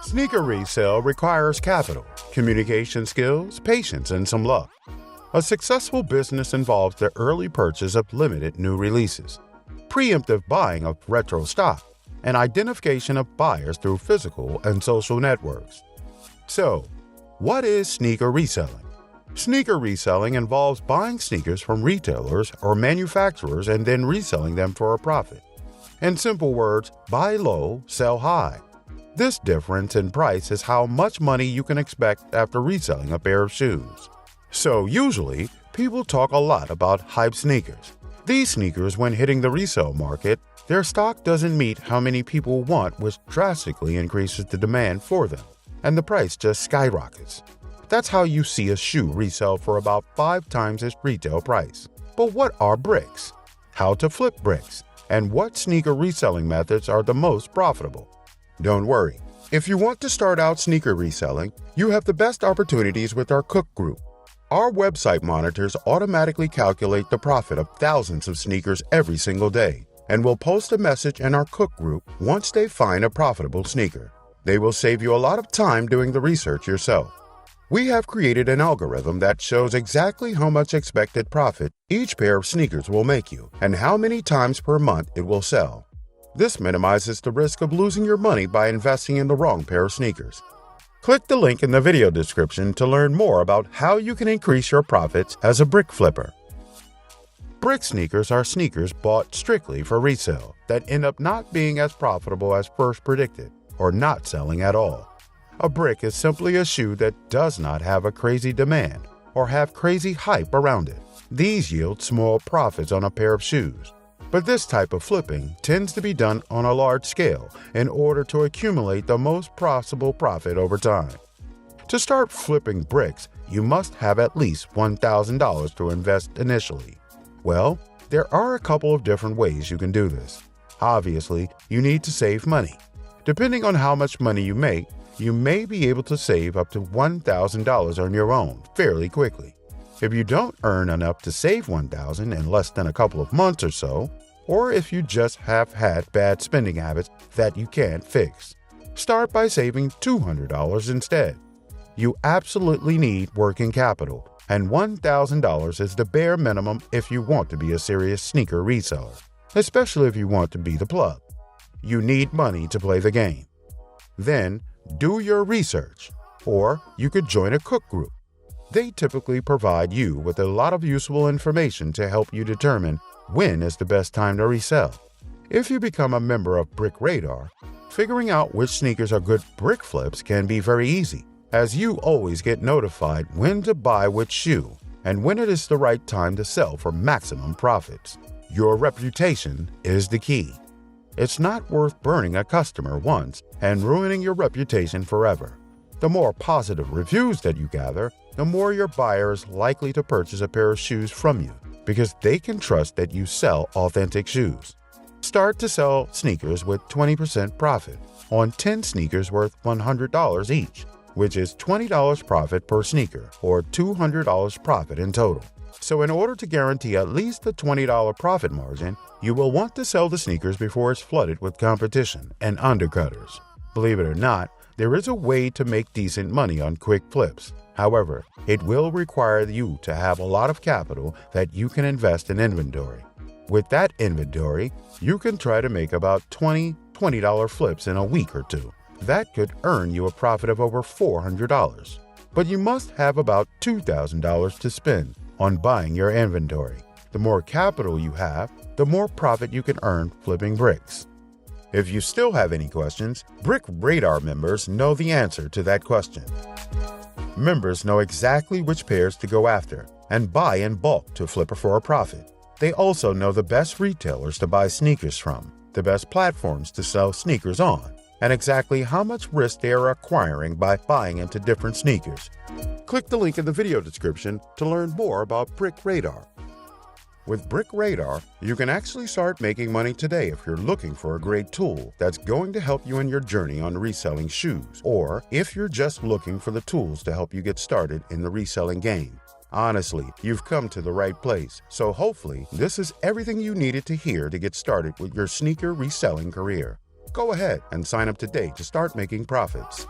Sneaker resale requires capital, communication skills, patience, and some luck. A successful business involves the early purchase of limited new releases, preemptive buying of retro stock, and identification of buyers through physical and social networks. So, what is sneaker reselling? Sneaker reselling involves buying sneakers from retailers or manufacturers and then reselling them for a profit. In simple words, buy low, sell high. This difference in price is how much money you can expect after reselling a pair of shoes. So usually, people talk a lot about hype sneakers. These sneakers, when hitting the resale market, their stock doesn't meet how many people want, which drastically increases the demand for them, and the price just skyrockets. That's how you see a shoe resell for about 5 times its retail price. But what are bricks? How to flip bricks? And what sneaker reselling methods are the most profitable? Don't worry. If you want to start out sneaker reselling, you have the best opportunities with our Cook group. Our website monitors automatically calculate the profit of thousands of sneakers every single day and will post a message in our Cook group once they find a profitable sneaker. They will save you a lot of time doing the research yourself. We have created an algorithm that shows exactly how much expected profit each pair of sneakers will make you and how many times per month it will sell. This minimizes the risk of losing your money by investing in the wrong pair of sneakers. Click the link in the video description to learn more about how you can increase your profits as a brick flipper. Brick sneakers are sneakers bought strictly for resale that end up not being as profitable as first predicted or not selling at all. A brick is simply a shoe that does not have a crazy demand or have crazy hype around it. These yield small profits on a pair of shoes. But this type of flipping tends to be done on a large scale in order to accumulate the most possible profit over time. To start flipping bricks, you must have at least $1,000 to invest initially. Well, there are a couple of different ways you can do this. Obviously, you need to save money. Depending on how much money you make, you may be able to save up to $1,000 on your own fairly quickly. If you don't earn enough to save $1,000 in less than a couple of months or so, or if you just have had bad spending habits that you can't fix, start by saving $200 instead. You absolutely need working capital, and $1,000 is the bare minimum if you want to be a serious sneaker reseller, especially if you want to be the plug. You need money to play the game. Then, do your research, or you could join a Cook group. They typically provide you with a lot of useful information to help you determine when is the best time to resell. If you become a member of BrickRadar, figuring out which sneakers are good brick flips can be very easy, as you always get notified when to buy which shoe and when it is the right time to sell for maximum profits. Your reputation is the key. It's not worth burning a customer once and ruining your reputation forever. The more positive reviews that you gather, the more your buyer is likely to purchase a pair of shoes from you because they can trust that you sell authentic shoes. Start to sell sneakers with 20% profit on 10 sneakers worth $100 each, which is $20 profit per sneaker or $200 profit in total. So in order to guarantee at least a $20 profit margin, you will want to sell the sneakers before it's flooded with competition and undercutters. Believe it or not, there is a way to make decent money on quick flips. However, it will require you to have a lot of capital that you can invest in inventory. With that inventory, you can try to make about $20 flips in a week or two. That could earn you a profit of over $400. But you must have about $2,000 to spend on buying your inventory. The more capital you have, the more profit you can earn flipping bricks. If you still have any questions, BrickRadar members know the answer to that question. Members know exactly which pairs to go after and buy in bulk to flip for a profit. They also know the best retailers to buy sneakers from, the best platforms to sell sneakers on, and exactly how much risk they are acquiring by buying into different sneakers. Click the link in the video description to learn more about BrickRadar. With BrickRadar, you can actually start making money today if you're looking for a great tool that's going to help you in your journey on reselling shoes, or if you're just looking for the tools to help you get started in the reselling game. Honestly, you've come to the right place, so hopefully this is everything you needed to hear to get started with your sneaker reselling career. Go ahead and sign up today to start making profits.